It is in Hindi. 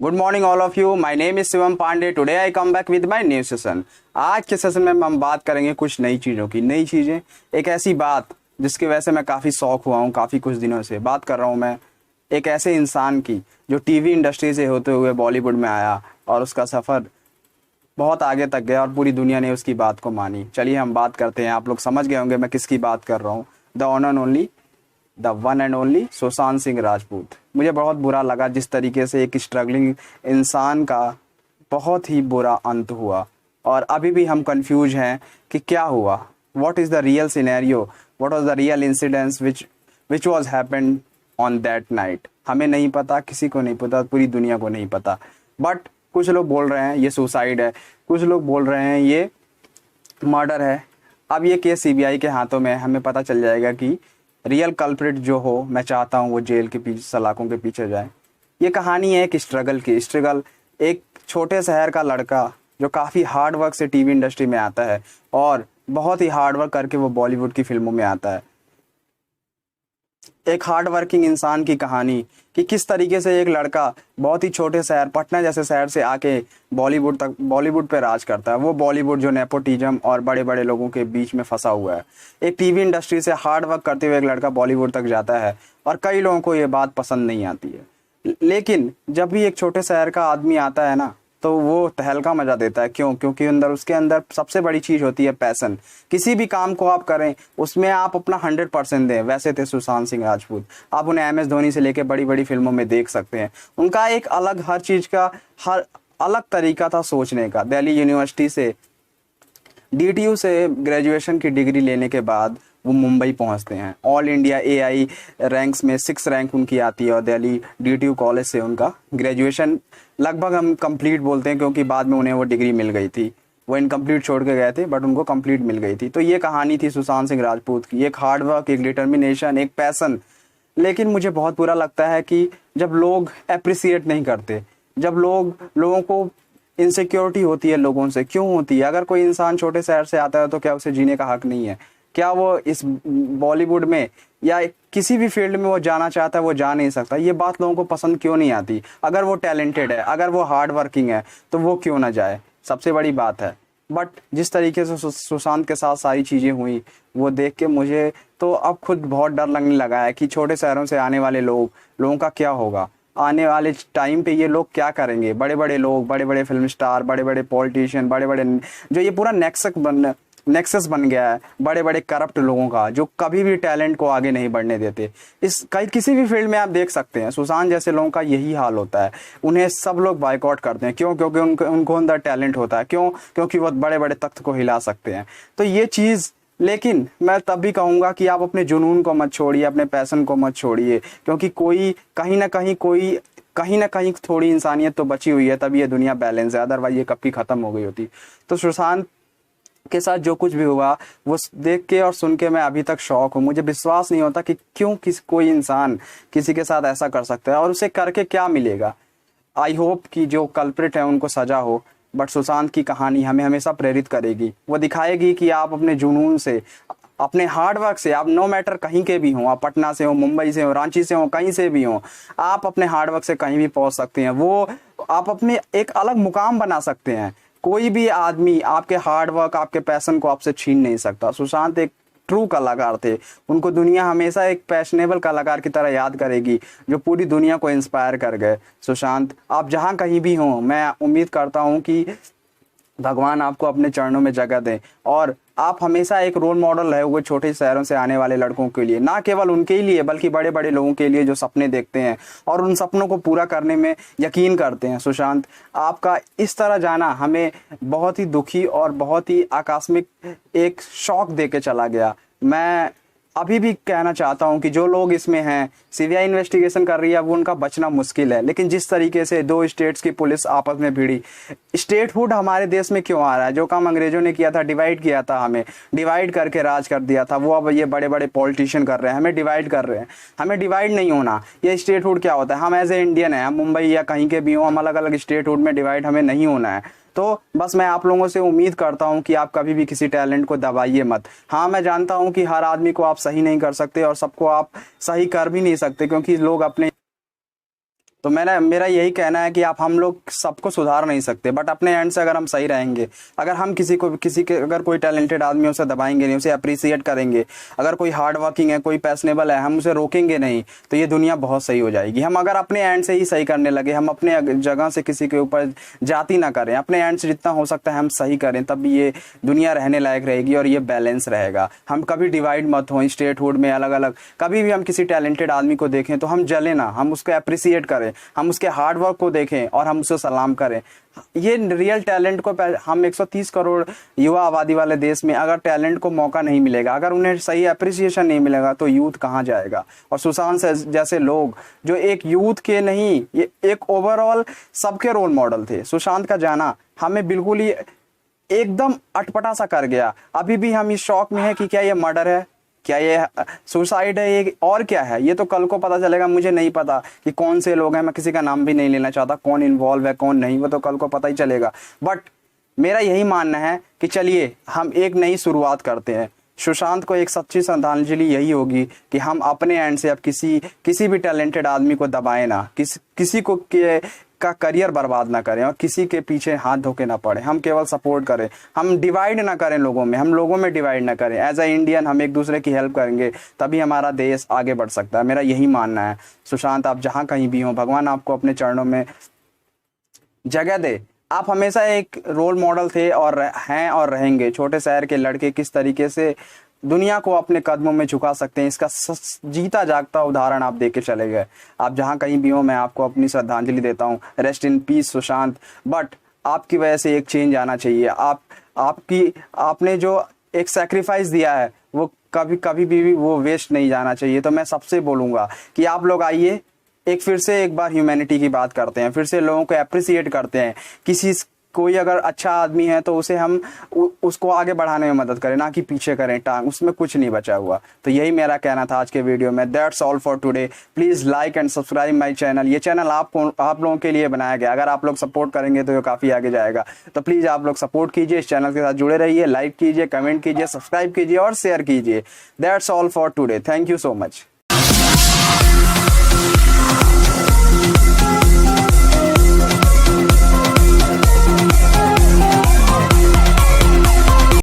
Good morning all of you. My name is Shivam Pandey. Today I come back with my new session. आज के सेशन में हम बात करेंगे कुछ नई चीज़ों की। नई चीज़ें, एक ऐसी बात जिसकी वजह से मैं काफ़ी शौक हुआ हूँ काफ़ी कुछ दिनों से। बात कर रहा हूँ मैं एक ऐसे इंसान की जो टीवी इंडस्ट्री से होते हुए बॉलीवुड में आया और उसका सफ़र बहुत आगे तक गया और पूरी दुनिया ने उसकी बात को मानी। चलिए हम बात करते हैं। आप लोग समझ गए होंगे मैं किसकी बात कर रहा हूँ। The one and only, the one and only Sushant Singh Rajput. मुझे बहुत बुरा लगा जिस तरीके से एक स्ट्रगलिंग इंसान का बहुत ही बुरा अंत हुआ और अभी भी हम कंफ्यूज हैं कि क्या हुआ। What is the real scenario, what was the real incidents which was happened on that night. हमें नहीं पता, किसी को नहीं पता, पूरी दुनिया को नहीं पता। बट कुछ लोग बोल रहे हैं ये सुसाइड है, कुछ लोग बोल रहे हैं ये मर्डर है। अब ये केस सीबीआई के हाथों में, हमें पता चल जाएगा कि रियल कल्प्रिट जो हो, मैं चाहता हूँ वो जेल के पीछे, सलाखों के पीछे जाए। ये कहानी है एक स्ट्रगल की। एक छोटे शहर का लड़का जो काफ़ी हार्ड वर्क से टीवी इंडस्ट्री में आता है और बहुत ही हार्ड वर्क करके वो बॉलीवुड की फिल्मों में आता है। एक हार्ड वर्किंग इंसान की कहानी कि किस तरीके से एक लड़का बहुत ही छोटे शहर, पटना जैसे शहर से आके बॉलीवुड पे राज करता है। वो बॉलीवुड जो नेपोटिज्म और बड़े बड़े लोगों के बीच में फंसा हुआ है। एक टीवी इंडस्ट्री से हार्ड वर्क करते हुए एक लड़का बॉलीवुड तक जाता है और कई लोगों को ये बात पसंद नहीं आती है। लेकिन जब भी एक छोटे शहर का आदमी आता है ना, तो वो तहलका मचा देता है। क्यों? क्योंकि उसके अंदर सबसे बड़ी चीज़ होती है पैसन। किसी भी काम को आप करें उसमें आप अपना 100% दें। वैसे थे सुशांत सिंह राजपूत। आप उन्हें MS धोनी से लेकर बड़ी बड़ी फिल्मों में देख सकते हैं। उनका एक अलग, हर चीज़ का हर अलग तरीका था सोचने का। दिल्ली यूनिवर्सिटी से DTU से ग्रेजुएशन की डिग्री लेने के बाद वो मुंबई पहुंचते हैं। ऑल इंडिया AI रैंक्स में 6 रैंक उनकी आती है और दिल्ली DTU कॉलेज से उनका ग्रेजुएशन लगभग हम कंप्लीट बोलते हैं, क्योंकि बाद में उन्हें वो डिग्री मिल गई थी। वो इनकम्प्लीट छोड़ के गए थे बट उनको कंप्लीट मिल गई थी। तो ये कहानी थी सुशांत सिंह राजपूत की। एक हार्डवर्क, एक डिटर्मिनेशन, एक पैसन। लेकिन मुझे बहुत बुरा लगता है कि जब लोग अप्रिसिएट नहीं करते, जब लोगों को इनसिक्योरिटी होती है लोगों से। क्यों होती है? अगर कोई इंसान छोटे शहर से आता है तो क्या उसे जीने का हक नहीं है? क्या वो इस बॉलीवुड में या किसी भी फील्ड में वो जाना चाहता है, वो जा नहीं सकता? ये बात लोगों को पसंद क्यों नहीं आती? अगर वो टैलेंटेड है, अगर वो हार्ड वर्किंग है, तो वो क्यों ना जाए? सबसे बड़ी बात है। बट जिस तरीके से सुशांत के साथ सारी चीज़ें हुई वो देख के मुझे तो अब खुद बहुत डर लगने लगा है कि छोटे शहरों से आने वाले लोगों का क्या होगा। आने वाले टाइम पे ये लोग क्या करेंगे? बड़े बड़े लोग, बड़े बड़े फिल्म स्टार, बड़े बड़े पॉलिटिशियन, बड़े बड़े, जो ये पूरा नेक्सस बन गया है बड़े बड़े करप्ट लोगों का, जो कभी भी टैलेंट को आगे नहीं बढ़ने देते। किसी भी फील्ड में आप देख सकते हैं सुशांत जैसे लोगों का यही हाल होता है। उन्हें सब लोग बायकॉट करते हैं। क्यों? क्योंकि उनको अंदर टैलेंट होता है। क्यों? क्योंकि वो बड़े बड़े तख्त को हिला सकते हैं। तो ये चीज़, लेकिन मैं तब भी कहूँगा कि आप अपने जुनून को मत छोड़िए, अपने पैसन को मत छोड़िए, क्योंकि कहीं ना कहीं थोड़ी इंसानियत तो बची हुई है, तभी ये दुनिया बैलेंस है। अदरवाइज ये कब की ख़त्म हो गई होती। तो सुशांत के साथ जो कुछ भी हुआ वो देख के और सुन के मैं अभी तक शॉक हूँ। मुझे विश्वास नहीं होता कि क्यों कोई इंसान किसी के साथ ऐसा कर सकता है और उसे करके क्या मिलेगा। आई होप कि जो कल्प्रिट है उनको सजा हो। बट सुशांत की कहानी हमें हमेशा प्रेरित करेगी। वो दिखाएगी कि आप अपने जुनून से, अपने हार्डवर्क से, आप नो मैटर कहीं के भी हों, आप पटना से हो, मुंबई से हो, रांची से हो, कहीं से भी हो, आप अपने हार्डवर्क से कहीं भी पहुंच सकते हैं। वो आप अपने एक अलग मुकाम बना सकते हैं। कोई भी आदमी आपके हार्डवर्क, आपके पैशन को आपसे छीन नहीं सकता। सुशांत एक ट्रू कलाकार थे। उनको दुनिया हमेशा एक पैशनेबल कलाकार की तरह याद करेगी जो पूरी दुनिया को इंस्पायर कर गए। सुशांत, आप जहाँ कहीं भी हों, मैं उम्मीद करता हूँ कि भगवान आपको अपने चरणों में जगह दें और आप हमेशा एक रोल मॉडल रहे हुए छोटे शहरों से आने वाले लड़कों के लिए, ना केवल उनके लिए बल्कि बड़े बड़े लोगों के लिए जो सपने देखते हैं और उन सपनों को पूरा करने में यकीन करते हैं। सुशांत, आपका इस तरह जाना हमें बहुत ही दुखी और बहुत ही आकस्मिक एक शॉक दे के चला गया। मैं अभी भी कहना चाहता हूं कि जो लोग इसमें हैं, CBI इन्वेस्टिगेशन कर रही है, वो उनका बचना मुश्किल है। लेकिन जिस तरीके से 2 स्टेट्स की पुलिस आपस में भिड़ी, स्टेटहुड हमारे देश में क्यों आ रहा है? जो काम अंग्रेजों ने किया था, डिवाइड किया था, हमें डिवाइड करके राज कर दिया था, वो अब ये बड़े बड़े पॉलिटिशियन कर रहे हैं, हमें डिवाइड कर रहे हैं। हमें डिवाइड नहीं होना। ये स्टेटहुड क्या होता है? हम एज ए इंडियन है, हम मुंबई या कहीं के भी हों, हम अलग अलग स्टेटहुड में डिवाइड हमें नहीं होना है। तो बस मैं आप लोगों से उम्मीद करता हूं कि आप कभी भी किसी टैलेंट को दबाइए मत। हाँ, मैं जानता हूं कि हर आदमी को आप सही नहीं कर सकते और सबको आप सही कर भी नहीं सकते, क्योंकि लोग अपने तो मेरा यही कहना है कि आप हम लोग सबको सुधार नहीं सकते, बट अपने एंड से अगर हम सही रहेंगे, अगर हम किसी के अगर कोई टैलेंटेड आदमी है उसे दबाएंगे नहीं, उसे अप्रिसिएट करेंगे, अगर कोई हार्ड वर्किंग है, कोई पैशनेबल है, हम उसे रोकेंगे नहीं, तो ये दुनिया बहुत सही हो जाएगी। हम अगर अपने एंड से ही सही करने लगे, हम अपने जगह से किसी के ऊपर जाति ना करें, अपने एंड से जितना हो सकता है हम सही करें, तब ये दुनिया रहने लायक रहेगी और ये बैलेंस रहेगा। हम कभी डिवाइड मत हो स्टेटहुड में अलग अलग। कभी भी हम किसी टैलेंटेड आदमी को देखें तो हम जले ना, हम उसको अप्रिसिएट करें, हम उसके हार्ड वर्क को देखें और हम उसे सलाम करें। ये रियल टैलेंट को हम 130 करोड़ युवा आबादी वाले देश में अगर टैलेंट को मौका नहीं मिलेगा, अगर उन्हें सही अप्रिसिएशन नहीं मिलेगा, तो यूथ कहाँ जाएगा। और सुशांत जैसे लोग जो एक यूथ के नहीं, ये एक ओवरऑल सबके रोल मॉडल थे। सुशांत का जाना हमें बिल्कुल ही एकदम अटपटा सा कर गया। अभी भी हम इस शौक में है कि क्या ये मर्डर है, क्या ये सुसाइड है, ये और क्या है, ये तो कल को पता चलेगा। मुझे नहीं पता कि कौन से लोग हैं, मैं किसी का नाम भी नहीं लेना चाहता, कौन इन्वॉल्व है कौन नहीं, वो तो कल को पता ही चलेगा। बट मेरा यही मानना है कि चलिए हम एक नई शुरुआत करते हैं। सुशांत को एक सच्ची श्रद्धांजलि यही होगी कि हम अपने एंड से अब किसी भी टैलेंटेड आदमी को दबाए ना, किसी को का करियर बर्बाद ना करें और किसी के पीछे हाथ धोके ना पड़े। हम केवल सपोर्ट करें, हम डिवाइड ना करें लोगों में, हम लोगों में डिवाइड ना करें। एज अ इंडियन हम एक दूसरे की हेल्प करेंगे, तभी हमारा देश आगे बढ़ सकता है। मेरा यही मानना है। सुशांत, आप जहाँ कहीं भी हो, भगवान आपको अपने चरणों में जगह दे। आप हमेशा एक रोल मॉडल थे और हैं और रहेंगे। छोटे शहर के लड़के किस तरीके से दुनिया को अपने कदमों में झुका सकते हैं, इसका जीता जागता उदाहरण आप देके चले गए। आप जहाँ कहीं भी हो, मैं आपको अपनी श्रद्धांजलि देता हूँ। Rest in peace Sushant. But आपकी वजह से एक चेंज आना चाहिए। आपने जो एक सेक्रीफाइस दिया है वो कभी भी वो वेस्ट नहीं जाना चाहिए। तो मैं सबसे बोलूँगा कि आप लोग आइए, फिर से एक बार ह्यूमैनिटी की बात करते हैं, फिर से लोगों को अप्रिसिएट करते हैं। कोई अगर अच्छा आदमी है तो उसे हम उसको आगे बढ़ाने में मदद करें, ना कि पीछे करें टांग, उसमें कुछ नहीं बचा हुआ। तो यही मेरा कहना था आज के वीडियो में। That's all for today. Please like and subscribe my channel. ये चैनल आप लोगों के लिए बनाया गया। अगर आप लोग सपोर्ट करेंगे तो ये काफ़ी आगे जाएगा। तो प्लीज़ आप लोग सपोर्ट कीजिए, इस चैनल के साथ जुड़े रहिए, लाइक कीजिए, कमेंट कीजिए, सब्सक्राइब कीजिए और शेयर कीजिए। That's all for today. Thank you so much.